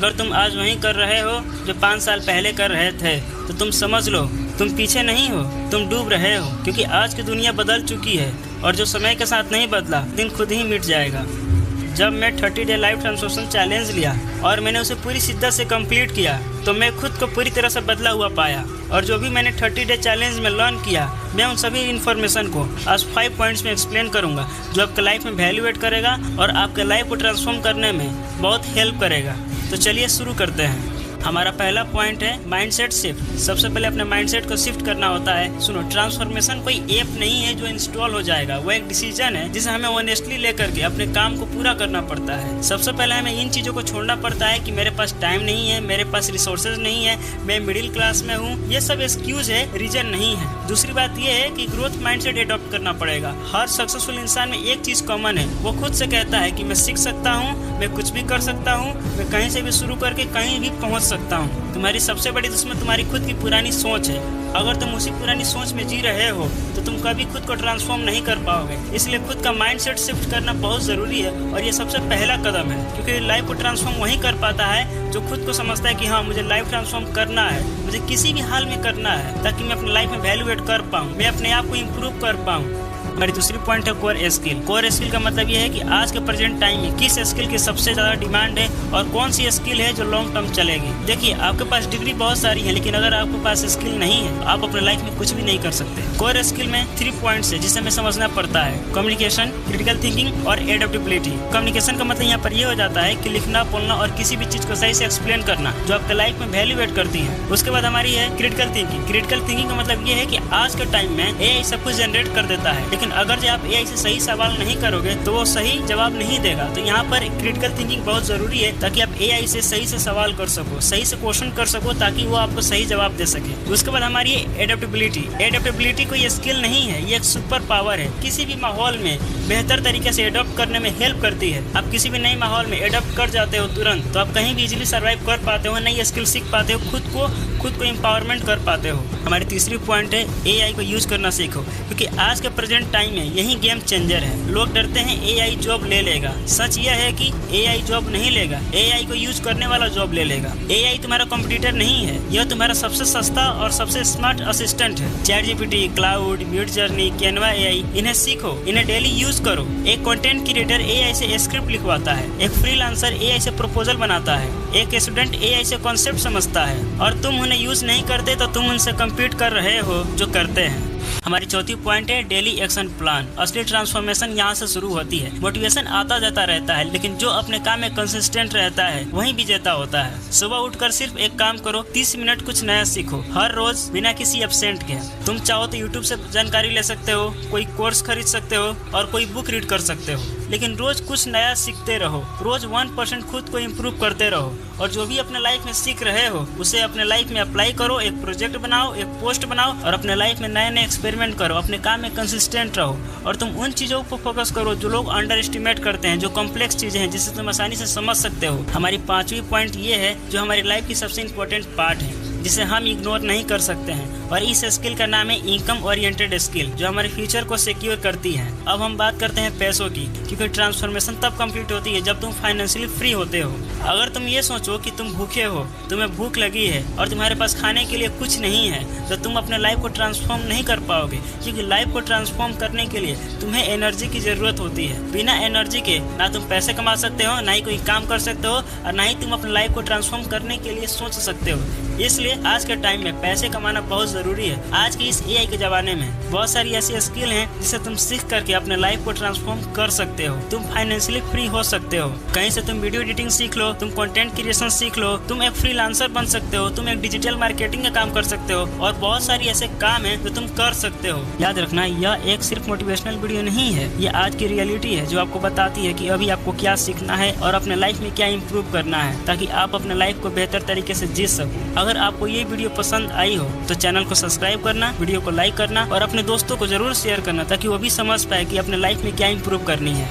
अगर तुम आज वही कर रहे हो जो 5 साल पहले कर रहे थे तो तुम समझ लो तुम पीछे नहीं हो, तुम डूब रहे हो, क्योंकि आज की दुनिया बदल चुकी है और जो समय के साथ नहीं बदला दिन खुद ही मिट जाएगा। जब मैं 30 डे लाइफ ट्रांसफॉर्मेशन चैलेंज लिया और मैंने उसे पूरी शिद्दत से कंप्लीट किया तो मैं खुद को पूरी तरह से बदला हुआ पाया। और जो भी मैंने 30 डे चैलेंज में लर्न किया मैं उन सभी इन्फॉर्मेशन को आज 5 पॉइंट्स में एक्सप्लेन करूंगा जो आपके लाइफ में वैल्यूएट करेगा और आपके लाइफ को ट्रांसफॉर्म करने में बहुत हेल्प करेगा। तो चलिए शुरू करते हैं। हमारा पहला पॉइंट है माइंडसेट शिफ्ट। सबसे पहले अपने माइंडसेट को शिफ्ट करना होता है। सुनो, ट्रांसफॉर्मेशन कोई ऐप नहीं है जो इंस्टॉल हो जाएगा, वो एक डिसीजन है जिसे हमें ऑनेस्टली लेकर के अपने काम को पूरा करना पड़ता है। सबसे पहले हमें इन चीजों को छोड़ना पड़ता है कि मेरे पास टाइम नहीं है, मेरे पास रिसोर्सेज नहीं है, मैं मिडिल क्लास में हूँ, ये सब एक्सक्यूज है, रीजन नहीं है। दूसरी बात ये है कि ग्रोथ माइंडसेट एडॉप्ट करना पड़ेगा। हर सक्सेसफुल इंसान में एक चीज कॉमन है, वो खुद से कहता है कि मैं सीख सकता हूँ, मैं कुछ भी कर सकता हूँ, मैं कहीं से भी शुरू करके कहीं भी पहुँच सकता हूँ। तुम्हारी सबसे बड़ी दुश्मन तुम्हारी खुद की पुरानी सोच है। अगर तुम उसी पुरानी सोच में जी रहे हो तो तुम कभी खुद को ट्रांसफॉर्म नहीं कर पाओगे। इसलिए खुद का माइंडसेट शिफ्ट करना बहुत जरूरी है और ये सबसे पहला कदम है, क्योंकि लाइफ को ट्रांसफॉर्म वही कर पाता है जो खुद को समझता है कि हाँ, मुझे लाइफ ट्रांसफॉर्म करना है, मुझे किसी भी हाल में करना है ताकि मैं अपनी लाइफ में वैल्यूएट कर पाऊँ, मैं अपने आप को इम्प्रूव कर पाऊँ। हमारी दूसरी पॉइंट है कोर स्किल। कोर स्किल का मतलब ये है कि आज के प्रेजेंट टाइम में किस स्किल की सबसे ज्यादा डिमांड है और कौन सी स्किल है जो लॉन्ग टर्म चलेगी। देखिए, आपके पास डिग्री बहुत सारी है लेकिन अगर आपके पास स्किल नहीं है तो आप अपने लाइफ में कुछ भी नहीं कर सकते। कोर स्किल में 3 पॉइंट्स है जिसे हमें समझना पड़ता है: कम्युनिकेशन, क्रिटिकल थिंकिंग और एडेप्टेबिलिटी। कम्युनिकेशन का मतलब यहाँ पर ये हो जाता है कि लिखना, बोलना और किसी भी चीज को सही से एक्सप्लेन करना जो आपके लाइफ में वैल्यूएट करती है। उसके बाद हमारी है क्रिटिकल थिंकिंग। क्रिटिकल थिंकिंग का मतलब ये है कि आज के टाइम में एआई सब कुछ जनरेट कर देता है, लेकिन अगर जो आप एआई से सही सवाल नहीं करोगे तो वो सही जवाब नहीं देगा। तो यहाँ पर क्रिटिकल थिंकिंग बहुत जरूरी है ताकि आप एआई से सही से सवाल कर सको, सही से क्वेश्चन कर सको ताकि वो आपको सही जवाब दे सके। उसके बाद हमारी एडेप्टेबिलिटी। एडेप्टेबिलिटी कोई स्किल नहीं है, ये एक सुपर पावर है। किसी भी माहौल में बेहतर तरीके से एडॉप्ट करने में हेल्प करती है। आप किसी भी नए माहौल में एडॉप्ट कर जाते हो तुरंत तो आप कहीं भी इजीली सर्वाइव कर पाते हो, नई स्किल सीख पाते हो, खुद को एम्पावरमेंट कर पाते हो। हमारी तीसरी पॉइंट है एआई को यूज करना सीखो, क्योंकि आज के प्रेजेंट टाइम में यही गेम चेंजर है। लोग डरते हैं एआई जॉब ले लेगा। सच यह है कि एआई जॉब नहीं लेगा, एआई को यूज करने वाला जॉब ले लेगा। एआई तुम्हारा कॉम्पिटिटर नहीं है, यह तुम्हारा सबसे सस्ता और सबसे स्मार्ट असिस्टेंट है। ChatGPT, cloud, Midjourney, Canva AI, इन्हें सीखो, इन्हें डेली यूज करो। एक कंटेंट क्रिएटर एआई से स्क्रिप्ट लिखवाता है, एक फ्रीलांसर एआई से प्रपोजल बनाता है, एक स्टूडेंट एआई से कॉन्सेप्ट समझता है और तुम उन्हें यूज नहीं करते तो तुम उनसे कम्पीट कर रहे हो जो करते हैं। हमारी चौथी पॉइंट है डेली एक्शन प्लान। असली ट्रांसफॉर्मेशन यहाँ से शुरू होती है। मोटिवेशन आता जाता रहता है लेकिन जो अपने काम में कंसिस्टेंट रहता है वही विजेता होता है। सुबह उठकर सिर्फ एक काम करो, 30 मिनट कुछ नया सीखो हर रोज बिना किसी एब्सेंट के। तुम चाहो तो यूट्यूब से जानकारी ले सकते हो, कोई कोर्स खरीद सकते हो और कोई बुक रीड कर सकते हो, लेकिन रोज कुछ नया सीखते रहो। रोज 1% खुद को इम्प्रूव करते रहो और जो भी अपने लाइफ में सीख रहे हो उसे अपने लाइफ में अप्लाई करो। एक प्रोजेक्ट बनाओ, एक पोस्ट बनाओ और अपने लाइफ में नए नए एक्सपेरिमेंट करो। अपने काम में कंसिस्टेंट रहो और तुम उन चीजों पर फोकस करो जो लोग अंडर एस्टिमेट करते हैं, जो कॉम्प्लेक्स चीजें हैं जिसे तुम आसानी से समझ सकते हो। हमारी 5वीं पॉइंट ये है जो हमारी लाइफ की सबसे इम्पोर्टेंट पार्ट है जिसे हम इग्नोर नहीं कर सकते हैं और इस स्किल का नाम है इनकम ओरिएंटेड स्किल, जो हमारे फ्यूचर को सिक्योर करती है। अब हम बात करते हैं पैसों की, क्योंकि ट्रांसफॉर्मेशन तब कंप्लीट होती है जब तुम फाइनेंशियली फ्री होते हो। अगर तुम ये सोचो कि तुम भूखे हो, तुम्हें भूख लगी है और तुम्हारे पास खाने के लिए कुछ नहीं है तो तुम अपने लाइफ को ट्रांसफॉर्म नहीं कर पाओगे, क्योंकि लाइफ को ट्रांसफॉर्म करने के लिए तुम्हें एनर्जी की जरूरत होती है। बिना एनर्जी के ना तुम पैसे कमा सकते हो, ना ही कोई काम कर सकते हो और ना ही तुम अपने लाइफ को ट्रांसफॉर्म करने के लिए सोच सकते हो। इसलिए आज के टाइम में पैसे कमाना बहुत जरूरी है। आज के इस एआई के जमाने में बहुत सारी ऐसी स्किल हैं जिसे तुम सीख करके अपने लाइफ को ट्रांसफॉर्म कर सकते हो। तुम फाइनेंशियली फ्री हो सकते हो। कहीं से तुम वीडियो एडिटिंग सीख लो, तुम कंटेंट क्रिएशन सीख लो, तुम एक फ्रीलांसर बन सकते हो, तुम एक डिजिटल मार्केटिंग का काम कर सकते हो और बहुत सारी ऐसे काम है जो तुम कर सकते हो। याद रखना, यह एक सिर्फ मोटिवेशनल वीडियो नहीं है, ये आज की रियलिटी है जो आपको बताती है कि अभी आपको क्या सीखना है और अपने लाइफ में क्या इम्प्रूव करना है ताकि आप अपने लाइफ को बेहतर तरीके से जी सको। अगर आपको ये वीडियो पसंद आई हो तो चैनल को सब्सक्राइब करना, वीडियो को लाइक करना और अपने दोस्तों को जरूर शेयर करना ताकि वो भी समझ पाए कि अपने लाइफ में क्या इम्प्रूव करनी है।